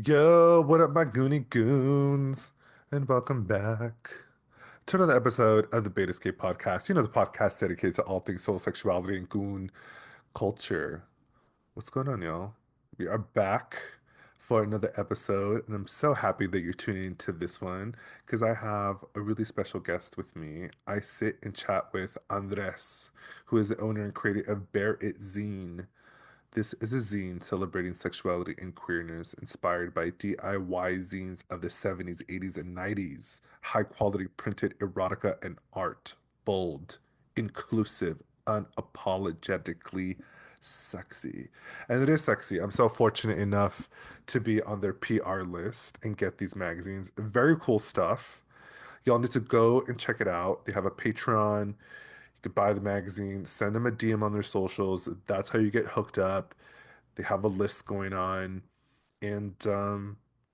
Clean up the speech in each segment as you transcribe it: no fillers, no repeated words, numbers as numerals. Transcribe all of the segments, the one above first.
Yo, what up, my Goony Goons? And welcome back to another episode of the Bate Escape podcast. You know, the podcast dedicated to all things soul sexuality and goon culture. What's going on, y'all? We are back for another episode, and I'm so happy that you're tuning into this one because I have a really special guest with me. I sit and chat with Andres, who is the owner and creator of BearitZine. This is a zine celebrating sexuality and queerness inspired by DIY zines of the 70s, 80s, and 90s. High quality printed erotica and art. Bold, inclusive, unapologetically sexy. And it is sexy. I'm so fortunate enough to be on their PR list and get these magazines. Very cool stuff. Y'all need to go and check it out. They have a Patreon. You could buy the magazine, send them a DM on their socials. That's how you get hooked up. They have a list going on. And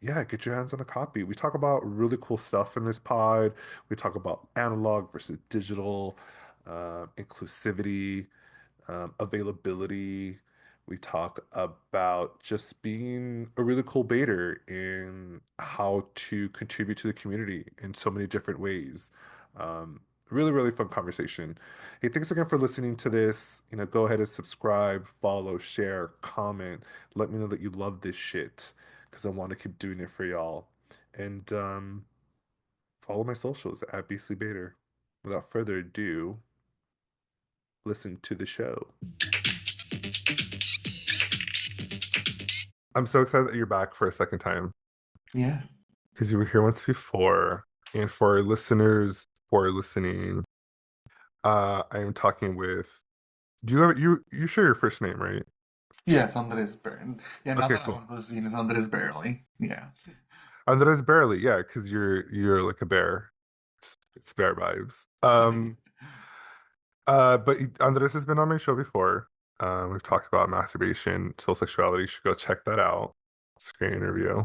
yeah, get your hands on a copy. We talk about really cool stuff in this pod. We talk about analog versus digital, inclusivity, availability. We talk about just being a really cool baiter and how to contribute to the community in so many different ways. Really, really fun conversation. Hey, thanks again for listening to this. You know, go ahead and subscribe, follow, share, comment. Let me know that you love this shit because I want to keep doing it for y'all. And follow my socials at Beastly Bader. Without further ado, listen to the show. I'm so excited that you're back for a second time Yes. because you were here once before. And for our listeners who are listening, I am talking with. Do you have you share your first name, right? Yes, Andres barely. Yeah, now Okay, that I cool. have the scene is Andres barely. Yeah. Andres barely, yeah, because you're like a bear. It's bear vibes. But Andres has been on my show before. We've talked about masturbation, soul sexuality. You should go check that out. It's a great interview.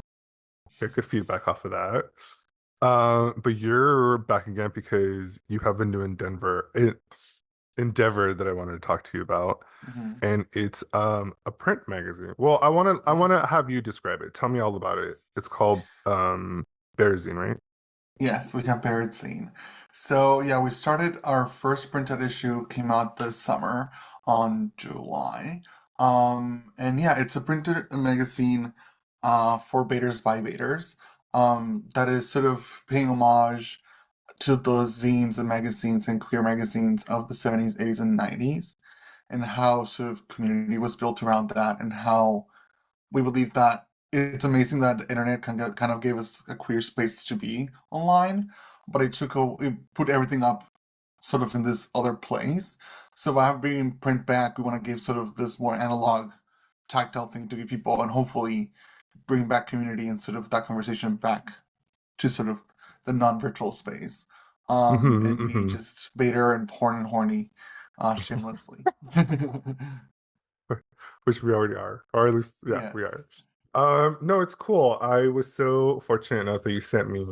Get good feedback off of that. But you're back again because you have a new endeavor that I wanted to talk to you about, hmm and it's a print magazine. Well, I wanna Yes. have you describe it. Tell me all about it. It's called BearitZine, right? Yes, we have BearitZine. So yeah, we started our first printed issue came out this summer on July. And yeah, it's a printed magazine for baiters by baiters. That is sort of paying homage to those zines and magazines and queer magazines of the 70s, 80s, and 90s, and how sort of community was built around that, and how we believe that it's amazing that the internet kind of gave us a queer space to be online, but it put everything up sort of in this other place. So by bringing print back, we want to give sort of this more analog, tactile thing to give people, and hopefully bring back community and sort of that conversation back to sort of the non-virtual space, and be Mm-hmm. just baiter and porn and horny, shamelessly. Which we already are, or at least, yeah, we Yes. are. No, it's cool. I was so fortunate enough that you sent me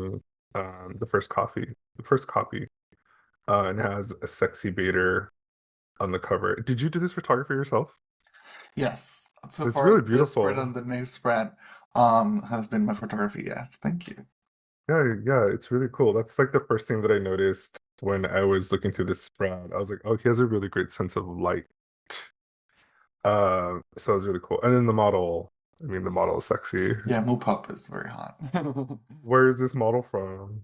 the first copy, and it has a sexy baiter on the cover. Did you do this photography yourself? Yes. So It's far, really this spread beautiful. and the next spread has been my photography. Yes, thank you. Yeah, yeah, it's really cool. That's like the first thing that I noticed when I was looking through this spread. I was like, oh, he has a really great sense of light. So it was really cool. And then the model, I mean, the model is sexy. Yeah, Moopop is very hot. Where is this model from?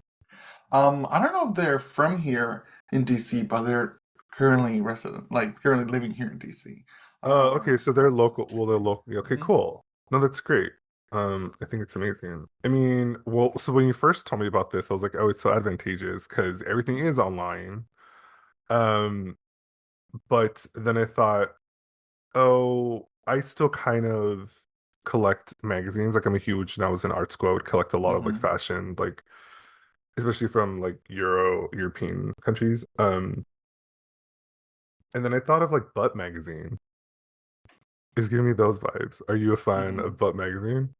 I don't know if they're from here in DC, but they're currently resident, like currently living here in DC. I don't know where Okay, they're so they're from local. Well, they're specifically. local. Okay, hmm cool. No, that's great. I think it's amazing. I mean, well, so when you first told me about this, I was like, oh, it's so advantageous because everything is online. Um, but then I thought, oh, I still kind of collect magazines. Like I'm a huge, when I was in art school, I would collect a lot of like hmm fashion, like especially from like European countries. And then I thought of like Butt magazine. Is giving me those vibes. Are you a fan hmm of Butt magazine?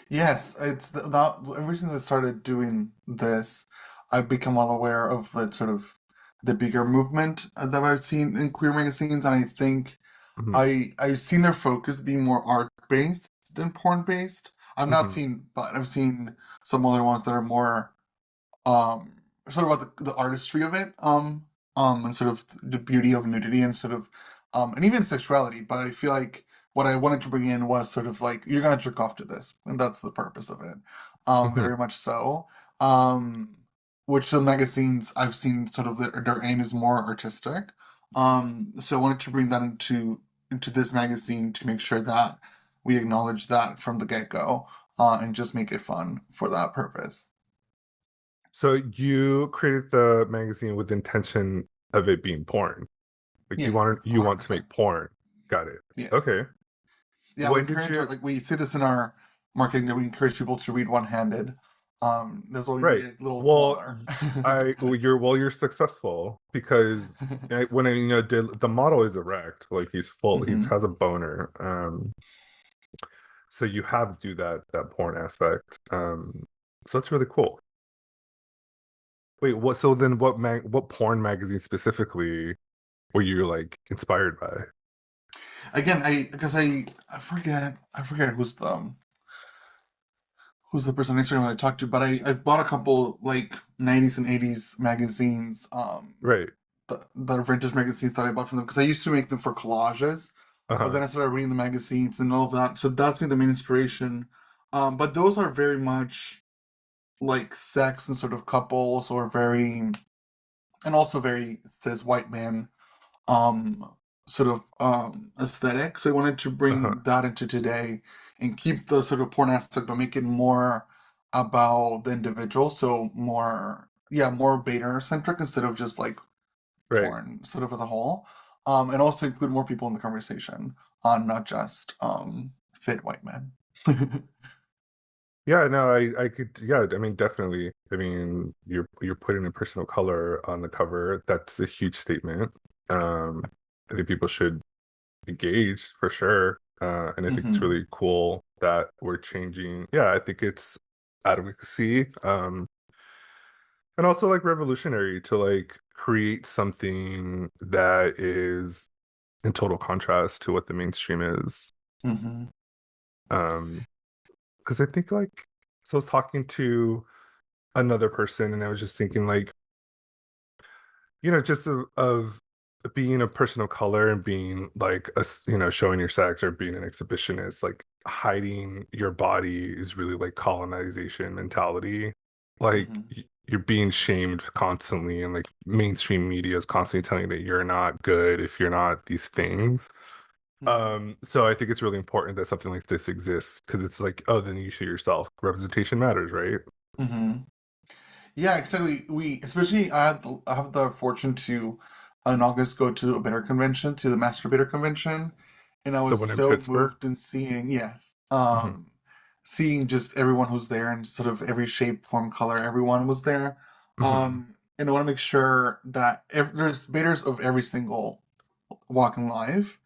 Yes, that ever since I started doing this, I've become well aware of the sort of the bigger movement that I've seen in queer magazines, and I think Mhm. I've seen their focus be more art based than porn based. I've not Hmm. seen, but I've seen some other ones that are more um sort of about the artistry of it, and sort of the beauty of nudity and sort of and even sexuality. But I feel like what I wanted to bring in was sort of like you're gonna jerk off to this, and that's the purpose of it. Hmm. Very much so. Um, which the magazines I've seen sort of their aim is more artistic. So I wanted to bring that into this magazine to make sure that we acknowledge that from the get-go, and just make it fun for that purpose. So you created the magazine with the intention of it being porn. Like Yes, you want to 100%. make porn. Got it. Yes. Okay. Yeah, we When did encourage, you like we say this in our marketing, that we encourage people to read one-handed. That's why we made right. it a little Well, smaller. you're successful because when I did the model is erect, like he's full, he's Hmm. has a boner. So you have to do that porn aspect. So that's really cool. Wait, what? So then, what porn magazine specifically were you like inspired by? Again, I forget who's the person on Instagram I talked to, but I bought a couple like 90s and 80s magazines, Right. the vintage magazines that I bought from them because I used to make them for collages, but then Uh-huh. I started reading the magazines and all of that. So that's been the main inspiration. But those are very much like sex and sort of couples, or very, and also very cis white man um sort of aesthetic. So I wanted to Uh-huh. bring that into today and keep the sort of porn aspect, but make it more about the individual. So more, yeah, more Bator centric instead of just like Right. porn sort of as a whole. And also include more people in the conversation, not just fit white men. Yeah, no, I could yeah, I mean definitely. I mean, you're putting a personal color on the cover. That's a huge statement. Um, I think people should engage for sure. And I think it's Hmm. really cool that we're changing. Yeah, I think it's advocacy. And also like revolutionary to like create something that is in total contrast to what the mainstream is. Hmm. Um, because I think like so I was talking to another person and I was just thinking like, just of being a person of color and being like showing your sex or being an exhibitionist, like hiding your body is really like colonization mentality. Like Hmm. you're being shamed constantly and like mainstream media is constantly telling you that you're not good if you're not these things. Hmm. So I think it's really important that something like this exists because it's like, oh, then you see yourself. Representation matters, right? Hmm. Yeah, exactly. We, especially, I have the fortune to in August go to a better convention, to the Masturbator convention, and I The was one in so Pittsburgh. moved in seeing, yes, Hmm. seeing just everyone who's there and sort of every shape, form, color, everyone was there. Hmm. And I want to make sure that there's betas of every single walk in life,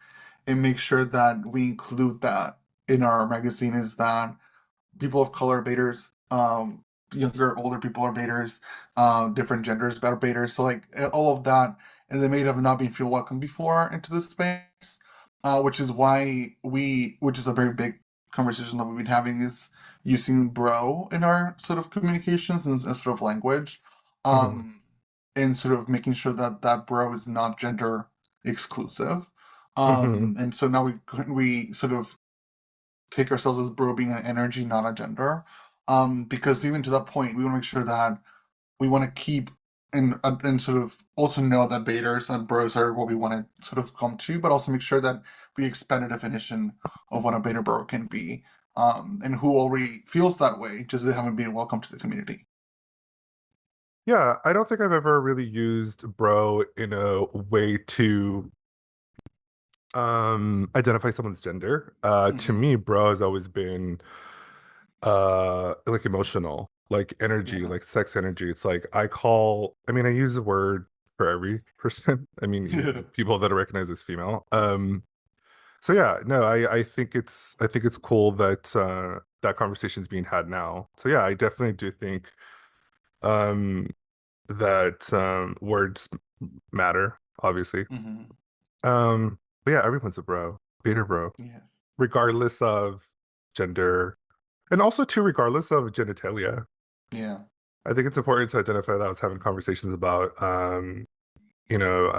and make sure that we include that in our magazine. Is that people of color baiters, younger, older people are baiters, different genders are baiters. So like all of that, and they may have not been feel welcome before into this space, which is why which is a very big conversation that we've been having, is using bro in our sort of communications and sort of language, Hmm. um, and sort of making sure that that bro is not gender exclusive. Hmm. And so now we sort of take ourselves as bro being an energy, not a gender. Because even to that point, we want to make sure that we want to keep and sort of also know that betas and bros are what we want to sort of come to, but also make sure that we expand the definition of what a beta bro can be, and who already feels that way, just they haven't been welcome to the community. Yeah, I don't think I've ever really used bro in a way to identify someone's gender. To Hmm. me, bro has always been like emotional, like energy, Yeah. like sex energy. It's like I mean I use the word for every person. I mean people that are recognized as female. So yeah, no, I think it's cool that that conversation's being had now. So yeah, I definitely do think um that words matter, obviously. Hmm. But yeah, everyone's a bro, Peter bro, Yes. regardless of gender, And also too, regardless of genitalia, Yeah. I think it's important to identify that I was having conversations about you know,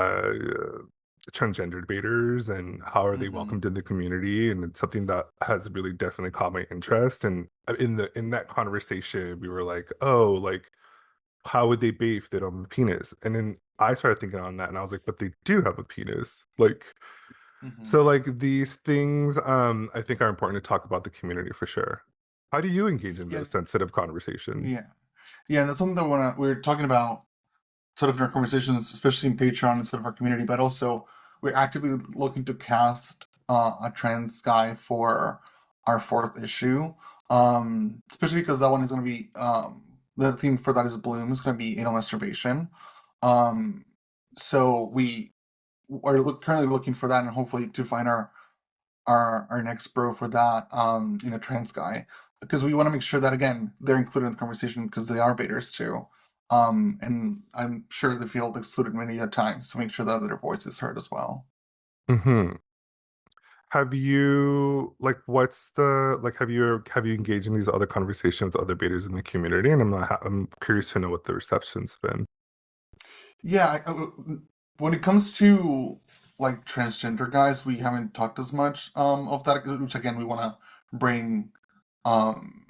transgender debaters and how are they Hmm. welcomed in the community, and it's something that has really definitely caught my interest. And in that conversation, we were like, oh, like how would they be if they don't have a penis? And then I started thinking on that, and I was like, but they do have a penis, like. So Hmm. like these things, I think are important to talk about the community for sure. How do you engage in Yeah. those sensitive conversations? Yeah. Yeah. And that's something that we're talking about sort of in our conversations, especially in Patreon and sort of our community, but also we're actively looking to cast a trans guy for our fourth issue. Especially because that one is going to be the theme for that is Bloom is going to be anal masturbation. Um, so we are currently looking for that and hopefully to find our next bro for that, trans guy, because we want to make sure that again they're included in the conversation because they are baiters too, and I'm sure they feel excluded many a times to make sure that their voice is heard as well. Hmm. Have you like what's the like have you engaged in these other conversations with other betas in the community? And I'm curious to know what the reception's been. Yeah, when it comes to like transgender guys, we haven't talked as much of that, which again we want to bring um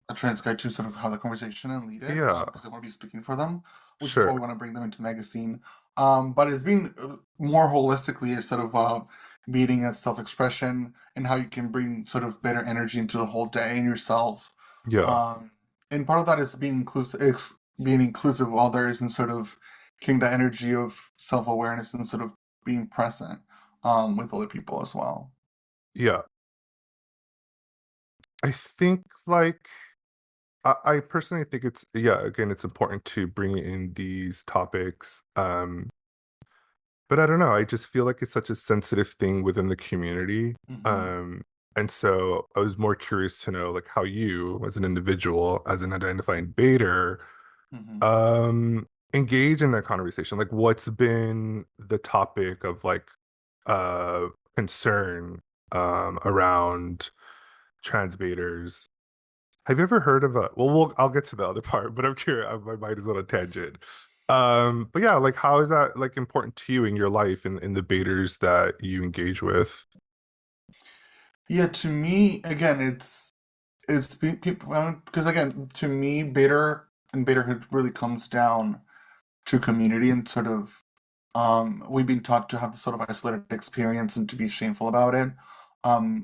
a trans guy to sort of have the conversation and lead it Yeah, because they want to be speaking for them, which is why we sure. want to bring them into magazine. But it's been more holistically instead of meeting as self-expression and how you can bring sort of better energy into the whole day and yourself. Yeah. Um, and part of that is being inclusive of others and sort of carrying the energy of self-awareness and sort of being present with other people as well. Yeah. I think like I personally think it's yeah, again, it's important to bring in these topics. But I don't know, I just feel like it's such a sensitive thing within the community. Hmm. Um, and so I was more curious to know like how you, as an individual, as an identifying baiter, Hmm. um, engage in that conversation. Like what's been the topic of like uh concern around trans baiters? Have you ever heard of a I'll get to the other part, but I'm curious, my mind is on a tangent. But yeah, like how is that like important to you in your life and in the baiters that you engage with? Yeah, to me, again, it's people because again, to me, Bader and Baderhood really comes down to community and sort of we've been taught to have this sort of isolated experience and to be shameful about it.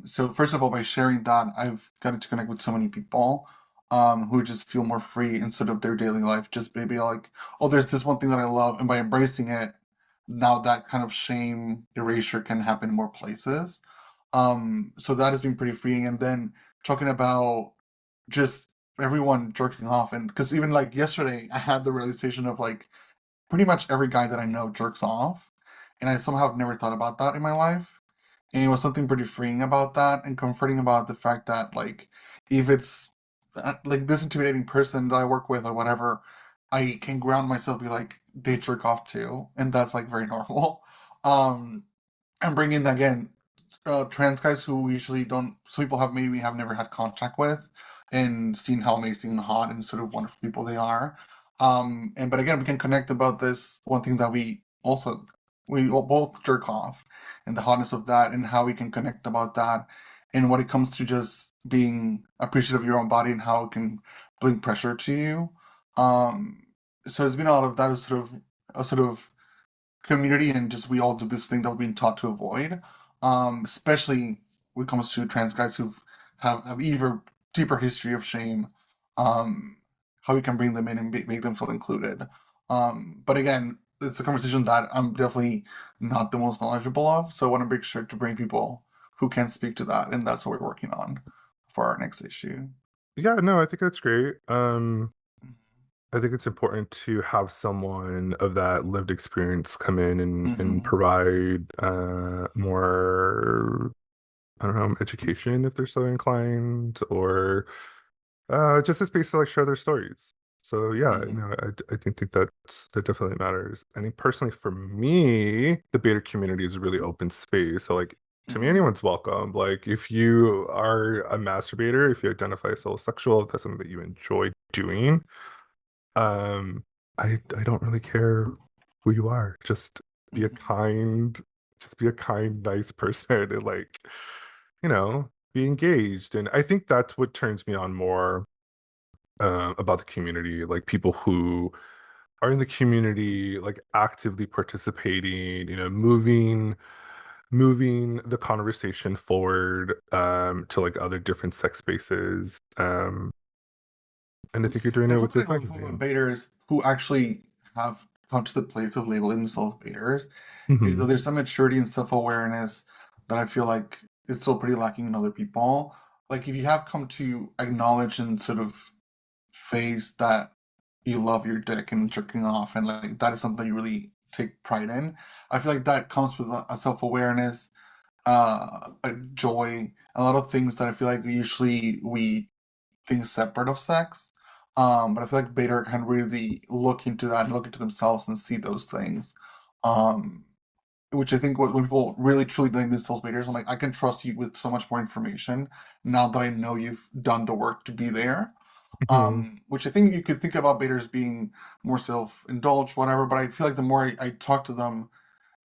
So first of all, by sharing that, I've gotten to connect with so many people who just feel more free in sort of their daily life. Just maybe like, oh, there's this one thing that I love, and by embracing it, now that kind of shame erasure can happen in more places. So that has been pretty freeing. And then talking about just everyone jerking off, and because even like yesterday, I had the realization of like pretty much every guy that I know jerks off, and I somehow have never thought about that in my life. And it was something pretty freeing about that and comforting about the fact that like if it's like this intimidating person that I work with or whatever, I can ground myself, be like they jerk off too, and that's like very normal. Um, and bring in again trans guys who usually don't. Some people have maybe have never had contact with, and seen how amazing and hot and sort of wonderful people they are. And but again, we can connect about this one thing that we all both jerk off, and the hotness of that, and how we can connect about that, and when it comes to just being appreciative of your own body and how it can bring pressure to you. Um, so it's been a lot of that is sort of a sort of community and just we all do this thing that we've been taught to avoid. Especially when it comes to trans guys have even deeper history of shame. Um, how we can bring them in and make them feel included. But again, it's a conversation that I'm definitely not the most knowledgeable of, so I want to make sure to bring people who can speak to that, and that's what we're working on for our next issue. Yeah, no, I think that's great. I think it's important to have someone of that lived experience come in and Mm-hmm. provide more, I don't know, education if they're so inclined, or just a space to like share their stories. So yeah, you Mm-hmm. know, I think that definitely matters. I think personally for me, the beta community is a really open space. So like to me, Hmm. anyone's welcome. Like, if you are a masturbator, if you identify as sexual, if that's something that you enjoy doing, um, I don't really care who you are. Be a Hmm. kind, just be a kind, nice person and like, be engaged. And I think that's what turns me on more about the community, like people who are in the community, like actively participating, moving the conversation forward to like other different sex spaces. And I think you're doing Yeah, it with something this I love about magazine. Baters who actually have come to the place of labeling themselves Baters is that Hmm. there's some maturity and self-awareness that I feel like is still pretty lacking in other people. Like if you have come to acknowledge and sort of face that you love your dick and jerking off and like that is something you really take pride in. I feel like that comes with a self-awareness, a joy, a lot of things that I feel like usually we think separate of sex. But I feel like Bader can really look into that and look into themselves and see those things. Um, which I think when people really truly think themselves Baders, I'm like, I can trust you with so much more information now that I know you've done the work to be there. Hmm. Which I think you could think about Baders being more self-indulged, whatever. But I feel like the more I talk to them,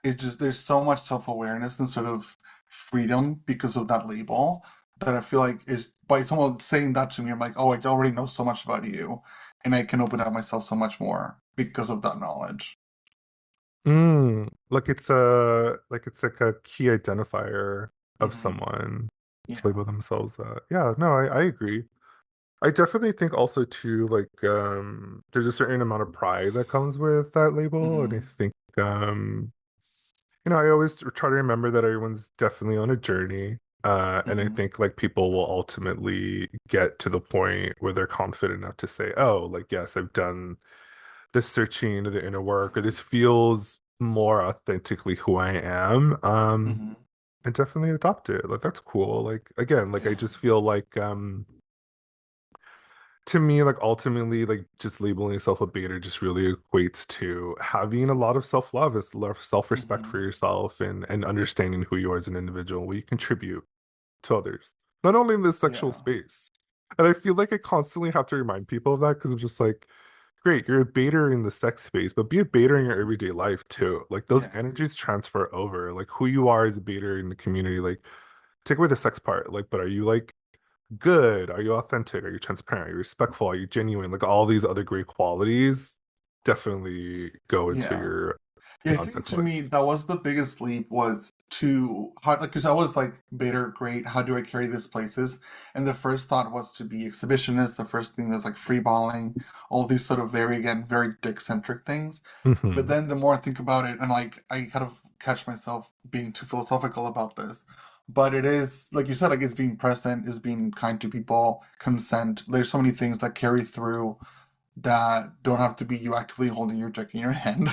it just there's so much self-awareness and sort of freedom because of that label that I feel like is by someone saying that to me, I'm like, oh, I already know so much about you, and I can open up myself so much more because of that knowledge. Like it's like a key identifier of Hmm. someone to Yeah. label themselves that. Yeah, no, I agree. I definitely think also too, like, there's a certain amount of pride that comes with that label. And I Hmm. think I always try to remember that everyone's definitely on a journey. And I Hmm. think like people will ultimately get to the point where they're confident enough to say, oh, like, yes, I've done the searching of the inner work, or this feels more authentically who I am. Hmm. And definitely adopt it. Like that's cool. Like again, like I Yeah. just feel like to me, like ultimately, like just labeling yourself a beta just really equates to having a lot of self-love, is a lot of self-respect for Hmm. yourself and understanding who you are as an individual, what you contribute to others, not only in this sexual Yeah. space. And I feel like I constantly have to remind people of that because I'm just like, great, you're a baiter in the sex space, but be a baiter in your everyday life too. Like those Yes. energies transfer over. Like who you are as a baiter in the community, like take away the sex part. Like, but are you like good? Are you authentic? Are you transparent? Are you respectful? Are you genuine? Like all these other great qualities definitely go into Yeah. your Yeah, I think non-sex to me life. that was the biggest leap was to how like because I was like bitter, great. How do I carry these places? And the first thought was to be exhibitionist. The first thing was like freeballing, all these sort of very again very dick centric things. But Hmm. then the more I think about it, and like I kind of catch myself being too philosophical about this. But it is like you said, like it's being present, is being kind to people, consent. There's so many things that carry through that don't have to be you actively holding your dick in your hand.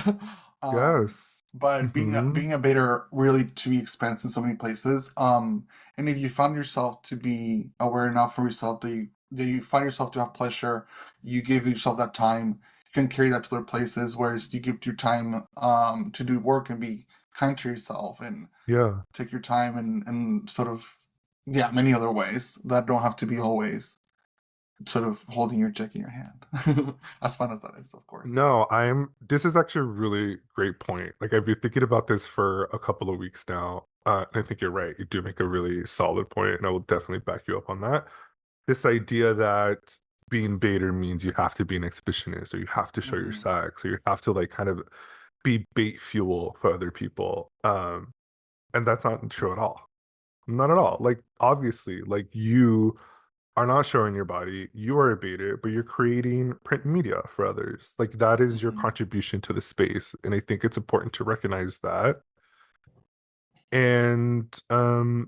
um, Yes. but Hmm. being a baiter really to be expands in so many places. And if you found yourself to be aware enough of yourself that you find yourself to have pleasure, you give yourself that time. You can carry that to other places. Whereas you give your time to do work and be kind to yourself and Yeah. take your time and sort of yeah many other ways that don't have to be always sort of holding your dick in your hand. As fun as that is, of course. No, this is actually a really great point. Like I've been thinking about this for a couple of weeks now. And I think you're right. You do make a really solid point, and I will definitely back you up on that. This idea that being baiter means you have to be an exhibitionist, or you have to show your Hmm. sex, or you have to like kind of be bait fuel for other people. And that's not true at all. Not at all. Like obviously, like you are not showing your body, you are a beta, but you're creating print media for others. Like that is your Hmm. contribution to the space. And I think it's important to recognize that and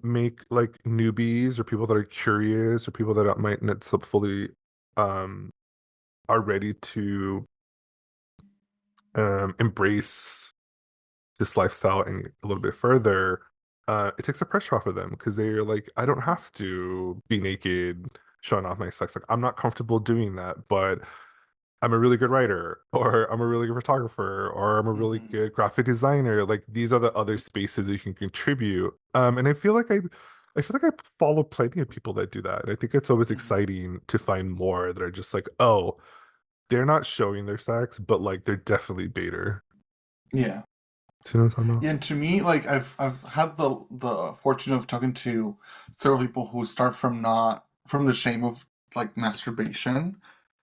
make like newbies or people that are curious or people that might not so fully um are ready to embrace this lifestyle and a little bit further, it takes the pressure off of them because they're like, I don't have to be naked showing off my sex. Like I'm not comfortable doing that, but I'm a really good writer, or I'm a really good photographer, or I'm a really Hmm. good graphic designer. Like these are the other spaces you can contribute. And I feel like I follow plenty of people that do that. And I think it's always Hmm. exciting to find more that are just like, oh, they're not showing their sex, but like they're definitely baiter. Yeah. Do you know what I'm talking about? Yeah, and to me, like I've had the fortune of talking to several people who start from not from the shame of like masturbation,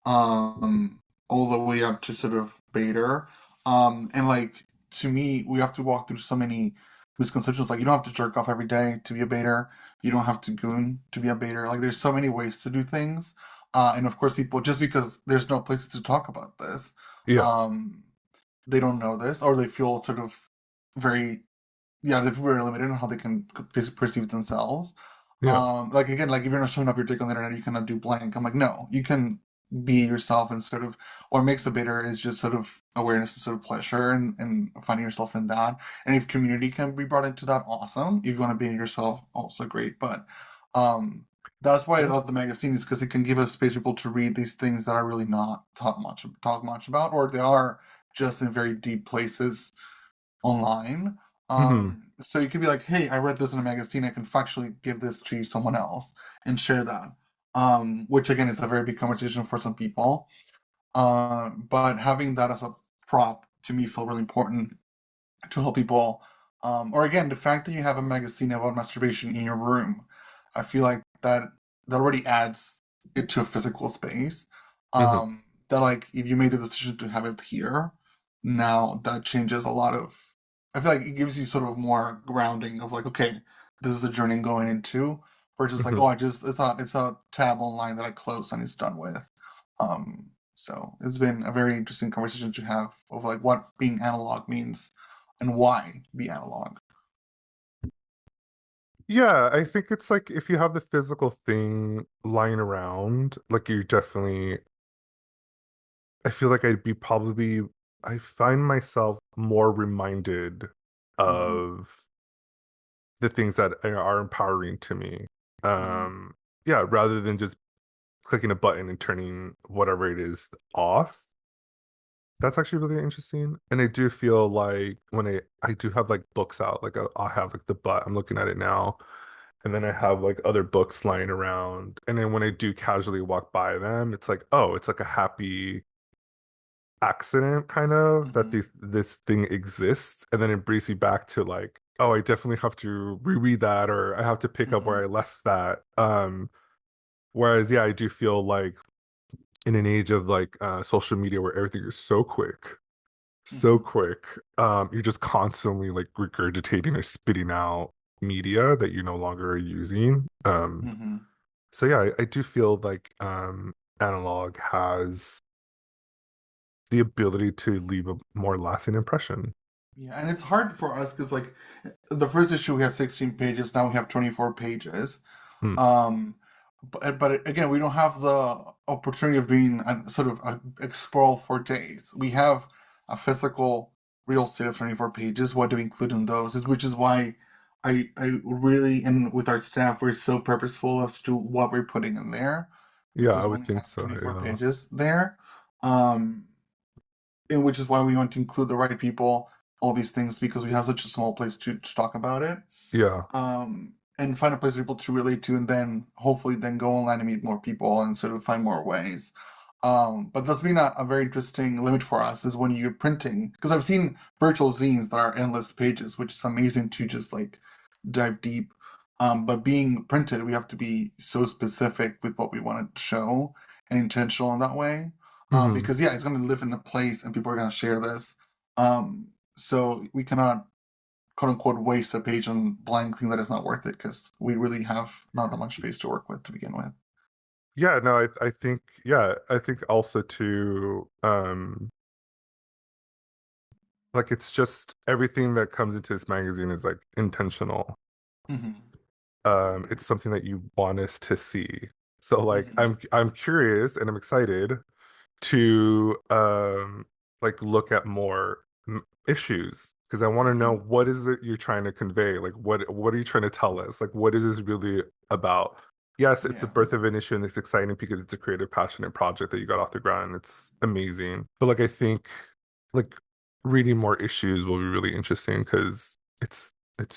um, all the way up to sort of Bader. And like to me, we have to walk through so many misconceptions. Like you don't have to jerk off every day to be a Bader. You don't have to goon to be a Bader. Like there's so many ways to do things. And of course, people just because there's no places to talk about this, Yeah, um, they don't know this, or they feel sort of very yeah, they're very limited on how they can perceive themselves. yeah. Like again, like if you're not showing off your dick on the internet, you cannot do blank. I'm like, no, you can be yourself and sort of what makes a bitter is just sort of awareness and sort of pleasure and finding yourself in that. And if community can be brought into that, awesome. If you want to be yourself, also great. But that's why I Yeah. love the magazine is because it can give us space for people to read these things that are really not talk much about, or they are just in very deep places online. Hmm. So you could be like, hey, I read this in a magazine. I can factually give this to someone else and share that. Which again is a very big conversation for some people. But having that as a prop to me felt really important to help people. Or again, the fact that you have a magazine about masturbation in your room, I feel like that already adds it to a physical space. Hmm. That like if you made the decision to have it here, now that changes a lot of. I feel like it gives you sort of more grounding of like, okay, this is a journey I'm going into, versus like, oh, Hmm. I just it's a tab online that I close and it's done with. So it's been a very interesting conversation to have of like what being analog means and why be analog. Yeah, I think it's like if you have the physical thing lying around, like you definitely, I feel like I find myself more reminded Hmm. of the things that are empowering to me. Hmm. Um, yeah, rather than just clicking a button and turning whatever it is off. That's actually really interesting. And I do feel like when I do have like books out, like I'll have like the butt, I'm looking at it now. And then I have like other books lying around. And then when I do casually walk by them, it's like, oh, it's like a happy accident kind of that Hmm. this thing exists. And then it brings you back to like, oh, I definitely have to reread that or I have to pick up where I Hmm. left that. Whereas yeah, I do feel like in an age of like social media where everything is so Hmm. quick, you're just constantly like regurgitating or spitting out media that you no longer are using. Hmm. So yeah, I do feel like analog has the ability to leave a more lasting impression. Yeah, and it's hard for us because like the first issue we had 16 pages, now we have 24 pages. Mm, Um, but again, we don't have the opportunity of being sort of scroll for days. We have a physical real estate of 24 pages. What do we include in those? Which is why I really, and with our staff, we're so purposeful as to what we're putting in there yeah, because I we would only think have so. 24 Yeah. pages there. Um, and which is why we want to include the right people, all these things, because we have such a small place to talk about it, Yeah. and find a place for people to relate to, and then hopefully then go online and meet more people and sort of find more ways. But that's been a very interesting limit for us is when you're printing, because I've seen virtual zines that are endless pages, which is amazing to just like dive deep. But being printed, we have to be so specific with what we want to show and intentional in that way. Hmm. Because yeah, it's going to live in a place and people are going to share this. So we cannot quote unquote waste a page on blank thing that is not worth it because we really have not that much space to work with to begin with. Yeah, no, I think yeah, I think also too like it's just everything that comes into this magazine is like intentional. Hmm. It's something that you want us to see. So like Hmm. I'm curious and I'm excited to like look at more issues because I want to know Hmm. what is it you're trying to convey? Like what are you trying to tell us? Like what is this really about? yes, it's a Yeah. birth of an issue and it's exciting because it's a creative, passionate project that you got off the ground and it's amazing. But like I think like reading more issues will be really interesting because it's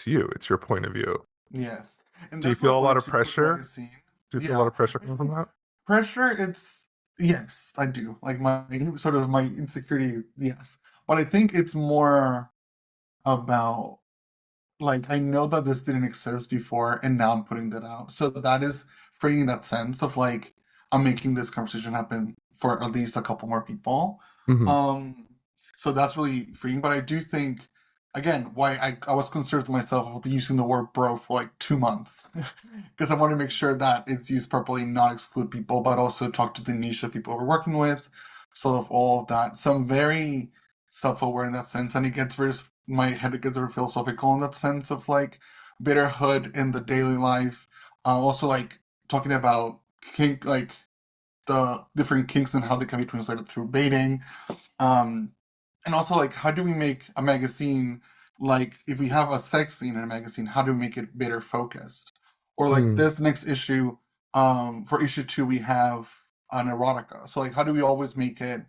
you, it's your point of view. Yes. And Do you that's what I feel a lot wanted of to include in the pressure? magazine. Do you feel a lot Yeah. of pressure I coming from think that? pressure, it's yes, I do. Like my sort of my insecurity, yes. But I think it's more about like I know that this didn't exist before and now I'm putting that out. So that is freeing that sense of like I'm making this conversation happen for at least a couple more people. Hmm. Um so that's really freeing. But I do think again why I was concerned with myself with using the word bro for like 2 months. Because I want to make sure that it's used properly, not exclude people, but also talk to the niche of people we're working with, sort of all of that. So I'm very self-aware in that sense, and it gets very my head gets very philosophical in that sense of like bitterhood in the daily life. Also like talking about kink, like the different kinks and how they can be translated through baiting. Um, and also like how do we make a magazine like if we have a sex scene in a magazine, how do we make it bitter focused? Or like Mm. this next issue, for issue 2 we have an erotica. So like how do we always make it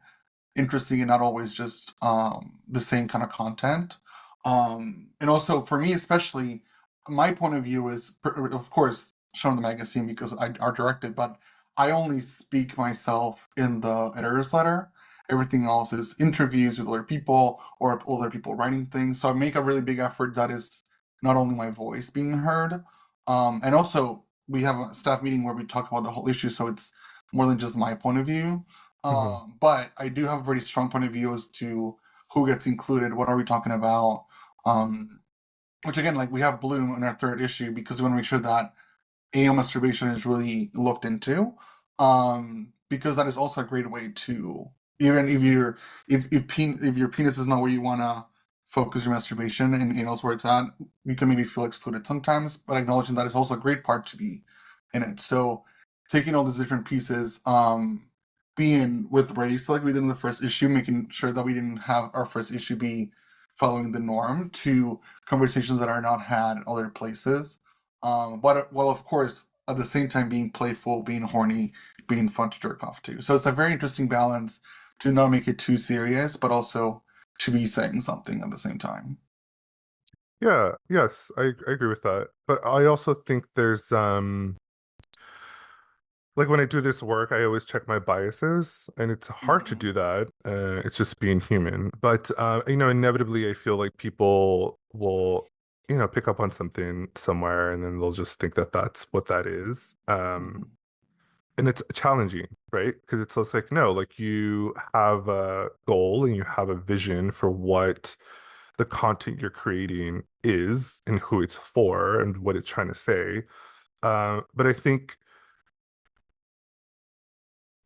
interesting and not always just the same kind of content. And also for me, especially, my point of view is, of course, shown in the magazine because I are directed, but I only speak myself in the editor's letter. Everything else is interviews with other people or other people writing things. So I make a really big effort that is not only my voice being heard, and also we have a staff meeting where we talk about the whole issue, so it's more than just my point of view. Hmm. But I do have a very strong point of view as to who gets included, what are we talking about. Um, which again, like we have Bloom in our third issue because we want to make sure that anal masturbation is really looked into. Because that is also a great way to even if you're if your penis is not where you wanna focus your masturbation and anal is where it's at, you can maybe feel excluded sometimes, but acknowledging that is also a great part to be in it. So taking all these different pieces, being with race like we did in the first issue, making sure that we didn't have our first issue be following the norm to conversations that are not had other places. But well, of course, at the same time being playful, being horny, being fun to jerk off to. So it's a very interesting balance to not make it too serious, but also to be saying something at the same time. Yeah, yes, I agree with that. But I also think there's like when I do this work, I always check my biases, and it's hard to Mm-hmm. do that. It's just being human. But inevitably, I feel like people will, pick up on something somewhere, and then they'll just think that that's what that is. Mm-hmm. And it's challenging, right? Because it's just like, no, like you have a goal and you have a vision for what the content you're creating is and who it's for and what it's trying to say. But I think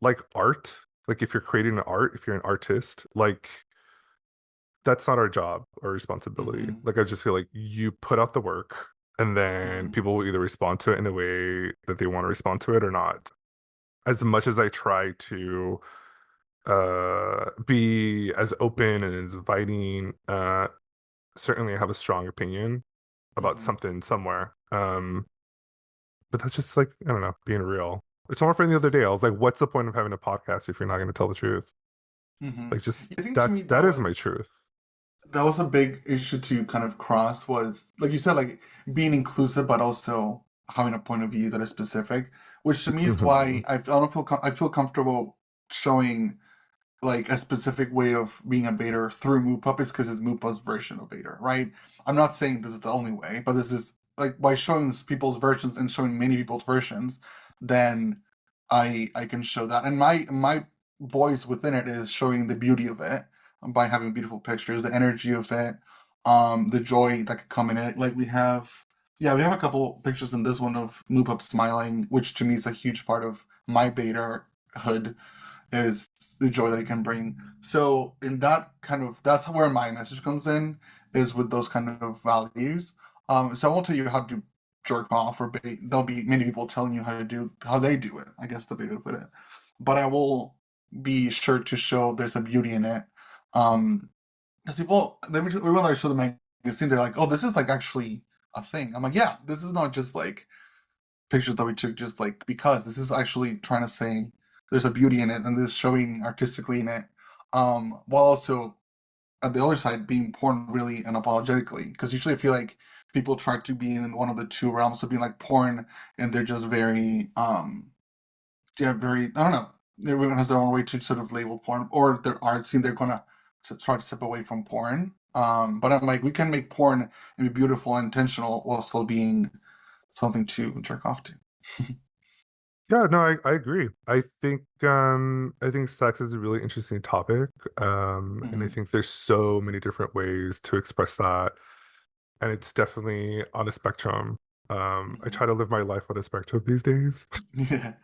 like art, like if you're creating an art, if you're an artist, like that's not our job or responsibility. Mm-hmm. Like I just feel like you put out the work and then Mm-hmm. people will either respond to it in the way that they want to respond to it or not. As much as I try to be as open and as inviting, certainly I have a strong opinion about Mm-hmm. something somewhere. But that's just like, I don't know, being real. It's someone from the other day. I was like, what's the point of having a podcast if you're not going to tell the truth? Mm-hmm. Like just I think to me that is my truth. that was a big issue to kind of cross was like you said, like being inclusive, but also having a point of view that is specific, which to me is Hmm. why I don't feel I feel comfortable showing like a specific way of being a baiter through Mood Puppets because it's Mood Puppets' version of baiter, right? I'm not saying this is the only way, but this is like by showing people's versions and showing many people's versions, then I can show that, and my voice within it is showing the beauty of it by having beautiful pictures, the energy of it, the joy that could come in it. Like we have, yeah, we have a couple pictures in this one of Mood Pup smiling, which to me is a huge part of my baiter hood is the joy that it can bring. So in that kind of that's where my message comes in is with those kind of values. So I won't tell you how to jerk off or bait. There'll be many people telling you how to do how they do it. I guess the way to put it. But I will be sure to show there's a beauty in it. Because people, everyone that I show the magazine, they're like, "Oh, this is like actually a thing." I'm like, "Yeah, this is not just like." pictures that we took just like because this is actually trying to say there's a beauty in it and there's showing artistically in it, while also at the other side being porn really unapologetically. Because usually I feel like people try to be in one of the two realms of being like porn and they're just very yeah, very, I don't know. Everyone has their own way to sort of label porn or their art scene. They're gonna try to step away from porn. But I'm like, we can make porn and be beautiful and intentional while still being something to jerk off to. Yeah, no, I agree. I think sex is a really interesting topic. And I Hmm. think there's so many different ways to express that. And it's definitely on a spectrum. I Hmm. try to live my life on a spectrum these days. Yeah.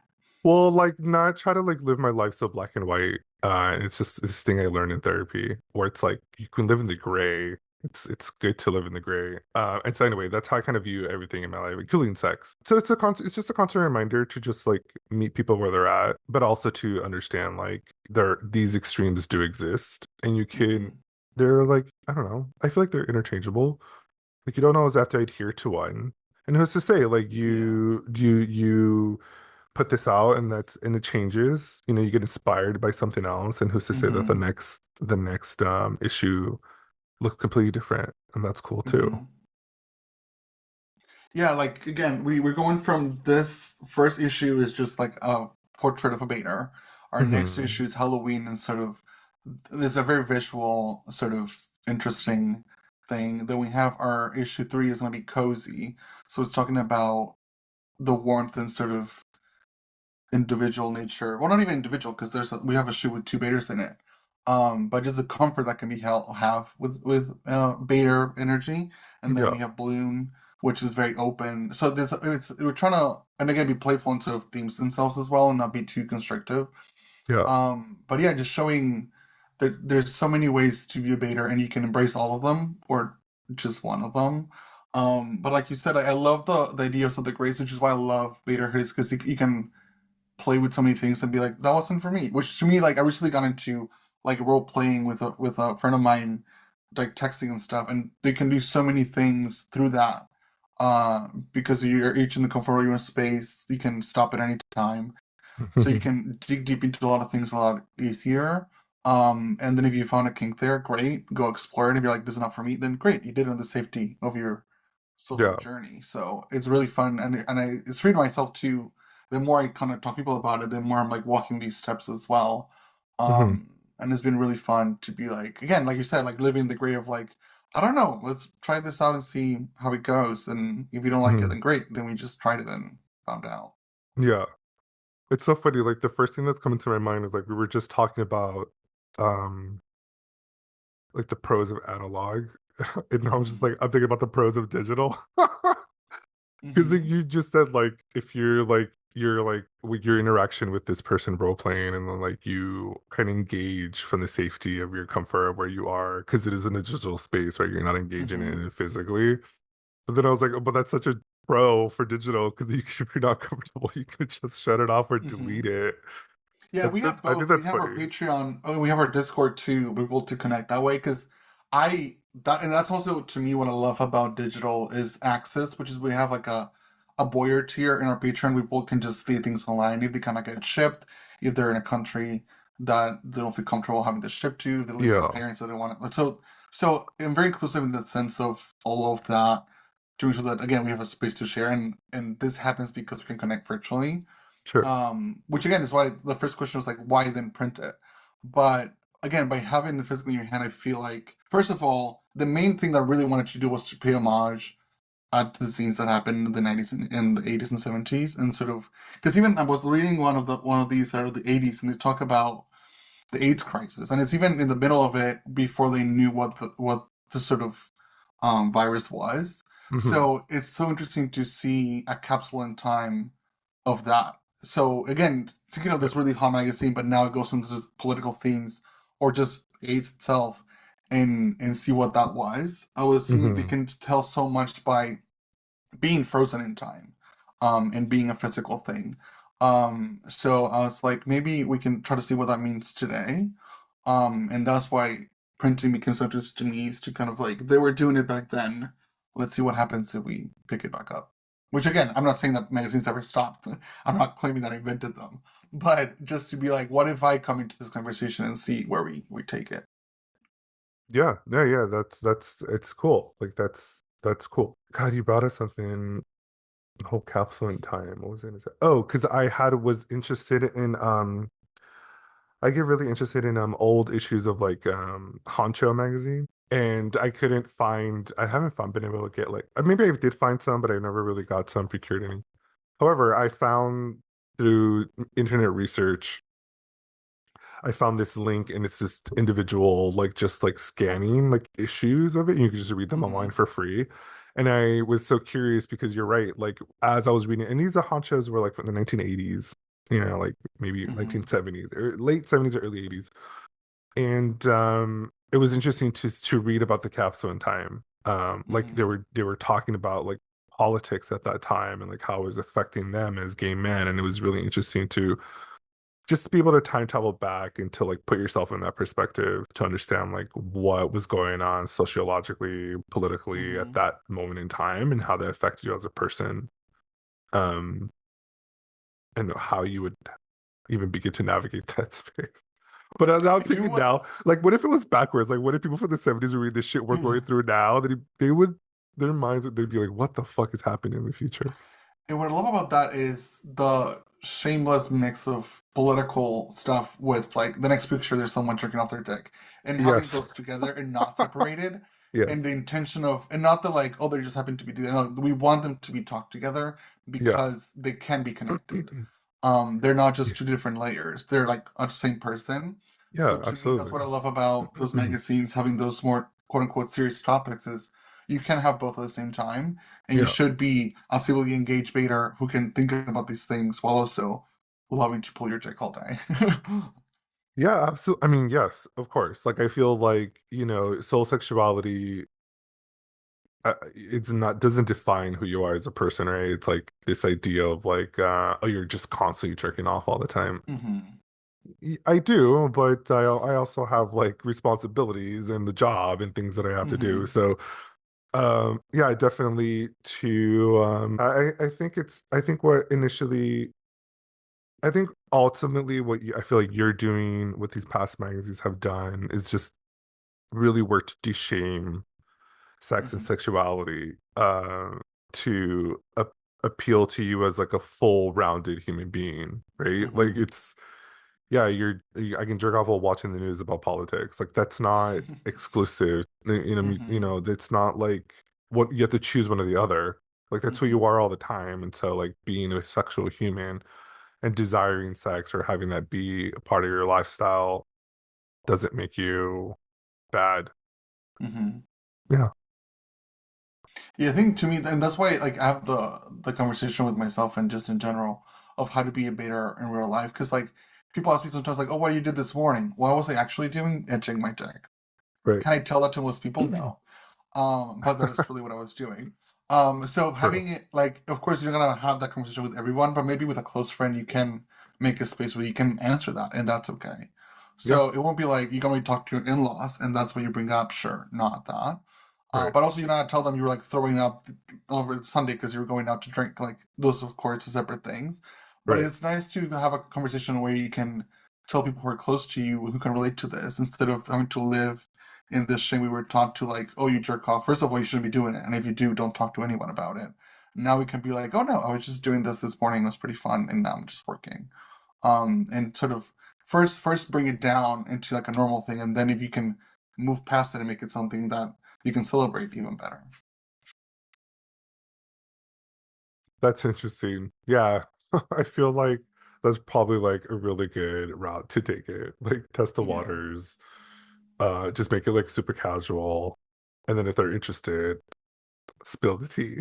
Well, like not try to like live my life so black and white. And it's just this thing I learned in therapy where it's like you can live in the gray. It's good to live in the gray. And so anyway, that's how I kind of view everything in my life, including sex. So it's just a constant reminder to just like meet people where they're at, but also to understand like these extremes do exist, and you can Hmm. they're like I don't know. I feel like they're interchangeable. Like you don't always have to adhere to one. And who's to say like Yeah. you put this out and it changes, you get inspired by something else, and who's to say that the Hmm. next issue looks completely different, and that's cool too. Hmm. Yeah, like again, we're going from this first issue is just like a portrait of a Bator. Our next Hmm. issue is Halloween and sort of there's a very visual sort of interesting thing. Then we have our issue three is gonna be cozy. So it's talking about the warmth and sort of individual nature. Well, not even individual because we have a shoe with two Bators in it. But just the comfort that can be have with Bator energy, and then Yeah, we have Bloom, which is very open. So we're trying to and again be playful and sort of themes themselves as well, and not be too constrictive. yeah. But yeah, just showing there's so many ways to be a Bator, and you can embrace all of them or just one of them. But like you said, I love the idea of the grace, which is why I love Bator Hits because you can play with so many things and be like, that wasn't for me. Which to me, like I recently got into like role playing with a friend of mine, like texting and stuff, and they can do so many things through that. Because you're each in the comfort of your own space, you can stop at any time, so you can dig deep into a lot of things a lot easier. And then if you found a kink there, great, go explore it. If you're like, this is not for me, then great, you did it in the safety of your solo Yeah. journey. So it's really fun, it's free to myself too. The more I kind of talk to people about it, the more I'm like walking these steps as well. Hmm. And it's been really fun to be like, again, like you said, like living the gray of like, I don't know, let's try this out and see how it goes. And if you don't like it, Hmm. then great. Then we just tried it and found out. Yeah. It's so funny. Like the first thing that's coming to my mind is like we were just talking about um like the pros of analog. And I was just Hmm. like, I'm thinking about the pros of digital. Because like, Hmm. you just said like if you're like with your interaction with this person role playing, and then like you kind of engage from the safety of your comfort of where you are because it is in a digital space, right? You're not engaging in Hmm. it physically. But then I was like, oh, but that's such a pro for digital because if you're not comfortable, you can just shut it off or delete Hmm. it. Yeah, we That's have I think both. We that's have our funny. Patreon. Oh, we have our Discord too. We're able to connect that way because and that's also to me what I love about digital is access, which is we have like a Boyer tier in our Patreon. People can just see things online if they kind of get shipped, if they're in a country that they don't feel comfortable having this shipped to, if they live with their Yeah, parents that they want it. So I'm very inclusive in the sense of all of that, to make sure that again we have a space to share, and this happens because we can connect virtually, sure. which again is why the first question was like, why then print it? But again, by having it physically in your hand, I feel like, first of all, the main thing that I really wanted to do was to pay homage at the scenes that happened in the 90s and the 80s and 70s, and sort of, because even I was reading one of these out of the 80s, and they talk about the AIDS crisis, and it's even in the middle of it before they knew what the sort of virus was. Hmm. So it's so interesting to see a capsule in time of that. So again, thinking of Yeah. this really hot magazine, but now it goes into political themes or just AIDS itself, and see what that was. I was seeing they Hmm. can tell so much by being frozen in time, and being a physical thing. So I was like, maybe we can try to see what that means today. And that's why printing became so interesting to me is to kind of like they were doing it back then. Let's see what happens if we pick it back up. Which again, I'm not saying that magazines ever stopped. I'm not claiming that I invented them. But just to be like, what if I come into this conversation and see where we take it? Yeah, yeah, yeah. That's it's cool. Like that's cool. God, you brought us something. The whole capsule in time. What was I gonna say? Oh, because I had was interested in I get really interested in old issues of like Honcho magazine. And I haven't found been able to get like maybe I did find some, but I never really got some procured any. However, I found through internet research, I found this link and it's this individual like just like scanning like issues of it. And you can just read them online Mm-hmm. for free. And I was so curious because you're right. Like as I was reading, and these honchos were like from the 1980s, like maybe Mm-hmm. 1970s or late 70s or early 80s. And it was interesting to read about the capsule in time. Like Mm-hmm. they were talking about like politics at that time and like how it was affecting them as gay men. And it was really interesting to just be able to time travel back and to like put yourself in that perspective to understand like what was going on sociologically, politically at Mm-hmm. that moment in time and how that affected you as a person. Um, and how you would even begin to navigate that space. But now I'm You know thinking what? now, like, what if it was backwards? Like, what if people from the 70s would read the shit we're going through now? That they would, their minds, they'd be like, what the fuck is happening in the future? And what I love about that is the shameless mix of political stuff with like the next picture there's someone jerking off their dick and having Yes. those together and not separated and Yes. the intention of and not that like oh they just happen to be doing no, we want them to be talked together Yeah. because they can be connected. They're not Yeah. just two different layers. They're like a same person. So Yeah, to me, that's what I absolutely. love about those magazines having those more quote unquote serious topics is you can have both at the same time, and you Yeah. should be a civilly engaged baiter who can think about these things while also loving to pull your dick all day. Yeah, absolutely. I mean, yes, of course. Like, I feel like, soul sexuality, it's not, doesn't define who you are as a person, right? It's like this idea of like, oh, you're just constantly jerking off all the time. Hmm. I do, but I also have like responsibilities and the job and things that I have to do. Hmm. So, yeah, definitely I think I think what initially, I think ultimately I feel like you're doing, what these past magazines have done is just really work to de-shame sex and Hmm. sexuality to appeal to you as like a full-rounded human being, right? Like Hmm. it's yeah, I can jerk off while watching the news about politics. Like that's not exclusive. Hmm. It's not like what you have to choose one or the other. Like that's who you Hmm. are all the time. And so like being a sexual human and desiring sex or having that be a part of your lifestyle doesn't make you bad. Hmm. Yeah, Yeah, I think to me, and that's why like I have the conversation with myself and just in general of how to be a better in real life. Because like people ask me sometimes like, "Oh, what you did this morning?" What was I actually doing? Itching my dick. right. Can I tell that to most people? No. But that is truly what I was doing. So True. having it like, of course, you're gonna have that conversation with everyone, but maybe with a close friend, you can make a space where you can answer that, and that's okay. Yeah, So it won't be like you're gonna talk to your in-laws, and that's what you bring up. Sure, not that. right, But also, you're not tell them you were like throwing up over Sunday because you were going out to drink. Like those, of course, are separate things. But right. it's nice to have a conversation where you can tell people who are close to you who can relate to this instead of having to live in this shame we were taught to like, oh, you jerk off. First of all, you shouldn't be doing it, and if you do, don't talk to anyone about it. Now we can be like, oh no, I was just doing this morning. It was pretty fun, and now I'm just working. And sort of first bring it down into like a normal thing, and then if you can move past it and make it something that you can celebrate even better. That's interesting. Yeah, I feel like that's probably like a really good route to take it. Like test the Yeah. waters, just make it like super casual, and then if they're interested, spill the tea.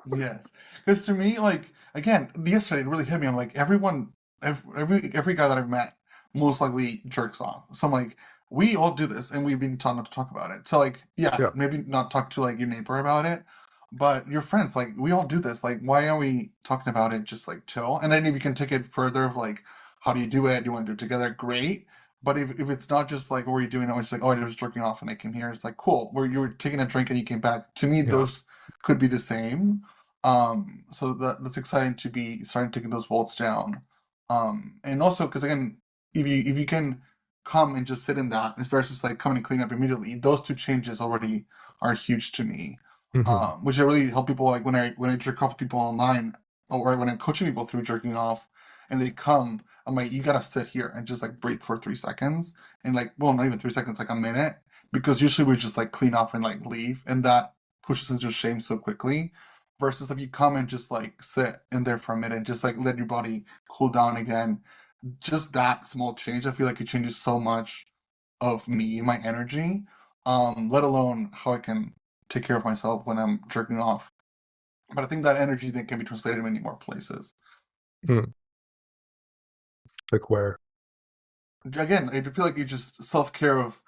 Yes, because to me, like again, yesterday it really hit me. I'm like, every guy that I've met most likely jerks off. So I'm like, we all do this, and we've been taught not to talk about it. So like, yeah, Yeah, maybe not talk to like your neighbor about it, but your friends, like we all do this. Like, why are we talking about it? Just like chill. And then if you can take it further, of like, how do you do it? Do you want to do it together? Great. But if it's not just like, what are you doing? It's just like, oh, I was jerking off and I came here. It's like, cool. Where you were taking a drink and you came back. To me, yeah. those could be the same. So that's exciting to be starting taking those bolts down. And also because again, if you can come and just sit in that versus like coming and clean up immediately, those two changes already are huge to me. Hmm. Which I really help people like when I jerk off people online or when I'm coaching people through jerking off and they come, I'm like, you gotta sit here and just like breathe for 3 seconds and like, well, not even 3 seconds, like a minute, because usually we just like clean off and like leave, and that pushes into shame so quickly. Versus if you come and just like sit in there for a minute and just like let your body cool down again, just that small change, I feel like it changes so much of me, my energy, let alone how I can take care of myself when I'm jerking off. But I think that energy then can be translated in many more places. Hmm. Like where? Again, I feel like it's just self care of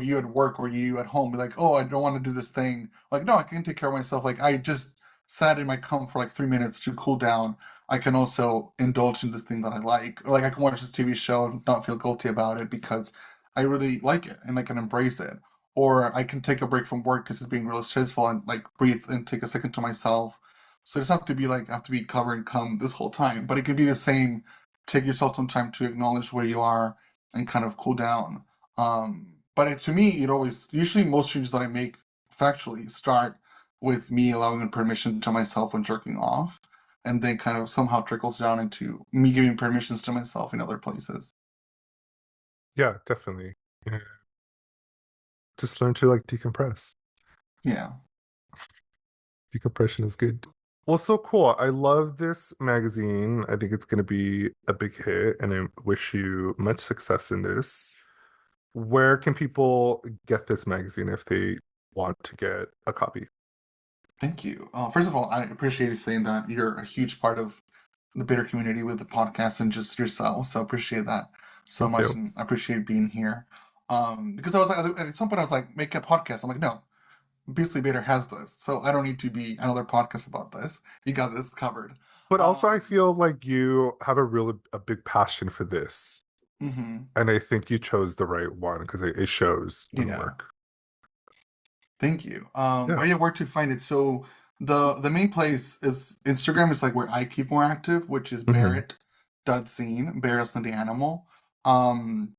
you at work or you at home. Be like, oh, I don't want to do this thing. Like, no, I can take care of myself. Like, I just sat in my comfort for like 3 minutes to cool down. I can also indulge in this thing that I like. Or like, I can watch this TV show and not feel guilty about it because I really like it and I can embrace it. Or I can take a break from work because it's being really stressful and like breathe and take a second to myself. So it doesn't have to be like I have to be covered and come this whole time, but it could be the same. Take yourself some time to acknowledge where you are and kind of cool down. But to me, it always, usually most changes that I make factually start with me allowing permission to myself when jerking off, and then kind of somehow trickles down into me giving permissions to myself in other places. Yeah, definitely. Yeah. Just learn to like decompress. Yeah. Decompression is good. Well, so cool. I love this magazine. I think it's going to be a big hit, and I wish you much success in this. Where can people get this magazine if they want to get a copy? Thank you. First of all, I appreciate you saying that you're a huge part of the Bitter community with the podcast and just yourself. So I appreciate that so Thank much, you. and I appreciate being here. Because I was like, at some point, I was like, make a podcast. I'm like, no, Beastly Bator has this, so I don't need to be another podcast about this. You got this covered. But also, I Um, feel like you have a big passion for this, hmm and I think you chose the right one because it shows in the Yeah, work. thank you. Yeah. But yeah, where to find it? So the main place is Instagram is like where I keep more active, which is Hmm. Barrett.zine. Barrett's not the animal. Um,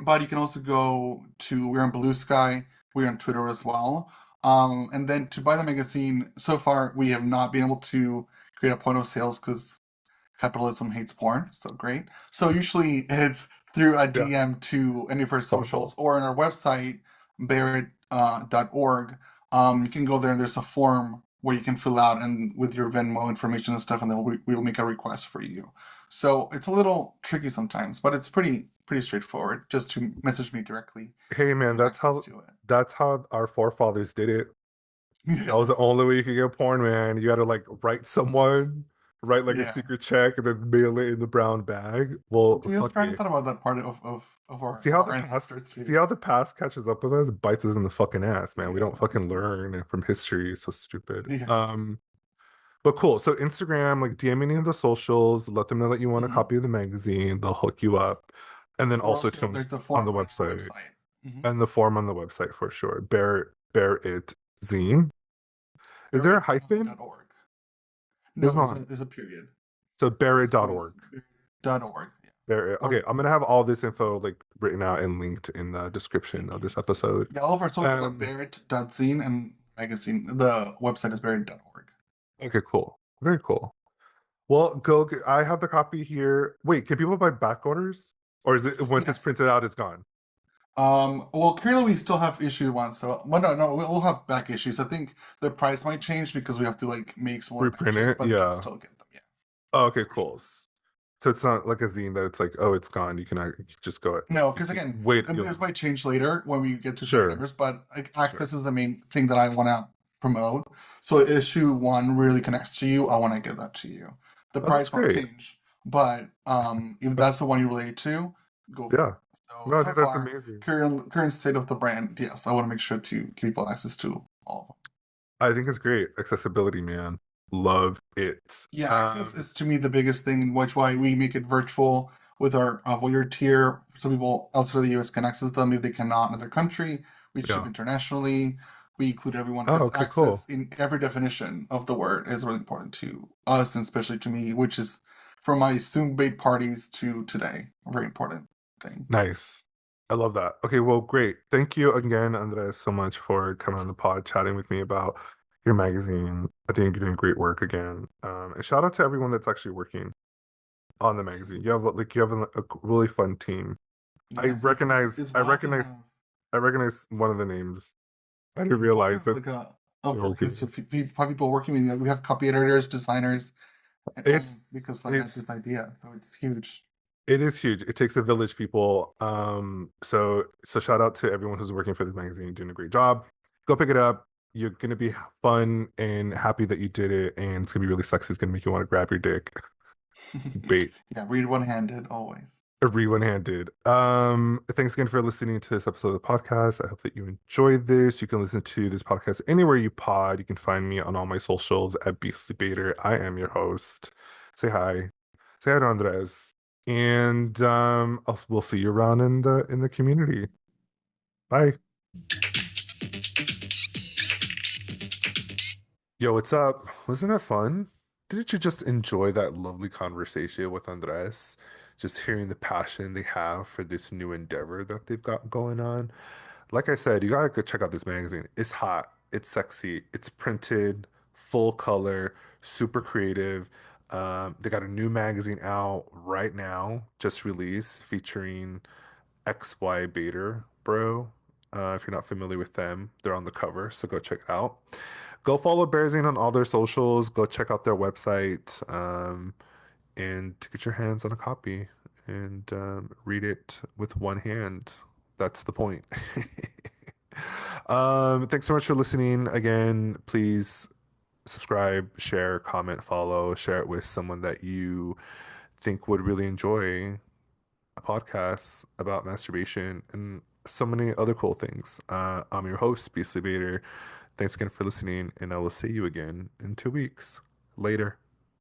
but you can also go to we're on Blue Sky, we're on Twitter as well. And then to buy the magazine, so far we have not been able to create a point of sales because capitalism hates porn, so great. So usually it's through a Yeah. DM to any of our socials Thoughtful. or on our website, Barrett.org. You can go there and there's a form where you can fill out and with your Venmo information and stuff, and then we'll make a request for you. So it's a little tricky sometimes, but it's pretty straightforward. Just to message me directly Hey and man, get access to it. that's how our forefathers did it. That was the Yes. only way you could get porn, man. You gotta like write someone, write like a Yeah. secret check, and then mail it in the brown bag. Well, Yes, fuck I hadn't it. thought about that part of our ancestors See too. how the past catches up with us, bites us in the fucking ass, man. We don't Yeah. fucking learn from history. It's so stupid. Yeah. But cool. So Instagram, like DM any of the socials, let them know that you want a hmm copy of the magazine. They'll hook you up. And then Or also also, to there's the on form the on our website website. and the form on the website for sure. Bear it zine. Is there a hyphen? Barrett.org. There's No, no there's a period. So It's always bearit.org. Barrett.org. Yeah. Bear, Or okay, I'm gonna have all this info like written out and linked in the description thank of you. this episode. Yeah, all of our socials are Um, Barrett.zine and magazine. The website is Barrett.org. okay, cool. Very cool. Well, I have the copy here. Wait, can people buy back orders? Or is it once it's Yes. printed out, it's gone? Well, currently we still have issue one, so well, no, we'll have back issues. I think the price might change because we have to like make smaller Reprint batches, it? but we can Yeah. still get them. Yeah, Oh, okay, for sure. cool. So it's not like a zine that it's like, oh, it's gone. You just go. No, You because can again, wait. this might change later when we get to bigger Sure, numbers, but like, sure. access is the main thing that I want to promote. So issue one really connects to you. I want to get that to you. The Oh, that's price might great. change, but if that's the one you relate to, go for Yeah. it. So No, I so think that's far, amazing. current state of the brand, yes, I want to make sure to give people access to all of them. I think it's great. Accessibility, man. Love it. Yeah, access is to me the biggest thing, which why we make it virtual with our voyeur tier. So people outside of the US can access them if they cannot in their country. We ship Yeah. internationally. we include everyone Oh, because okay, access cool. in every definition of the word is really important to us and especially to me, which is from my soon bait parties to today. A very important thing. Nice. I love that. Okay, well, great. Thank you again, Andres, so much for coming on the pod, chatting with me about your magazine. I think you're doing great work again. And shout out to everyone that's actually working on the magazine. You have a really fun team. I Yes, recognize, it's I wild to have. recognize, I recognize one of the names. I didn't It's wild to realize have that like a they're of okay, working. so five people working with you. We have copy editors, designers, and all It's because I had this it's idea. So it's huge. it is huge. It takes a village, people. So shout out to everyone who's working for this magazine, doing a great job. Go pick it up. You're gonna be fun and happy that you did it, and it's gonna be really sexy. It's gonna make you want to grab your dick. Bait. Yeah, read one-handed always. Everyone handed. Thanks again for listening to this episode of the podcast. I hope that you enjoyed this. You can listen to this podcast anywhere you pod. You can find me on all my socials at Bator. I am your host. Say hi. Say hi to Andres. And we'll see you around in the community. Bye. Yo, what's up? Wasn't that fun? Didn't you just enjoy that lovely conversation with Andres? Just hearing the passion they have for this new endeavor that they've got going on. Like I said, you gotta go check out this magazine. It's hot, it's sexy, it's printed, full color, super creative. They got a new magazine out right now, just released, featuring XY Bator Bro. If you're not familiar with them, they're on the cover, so go check it out. Go follow BearitZine on all their socials. Go check out their website, and to get your hands on a copy and read it with one hand. That's the point. Thanks so much for listening. Again, please subscribe, share, comment, follow, share it with someone that you think would really enjoy a podcast about masturbation and so many other cool things. I'm your host, Beasley Bader. Thanks again for listening, and I will see you again in 2 weeks. Later.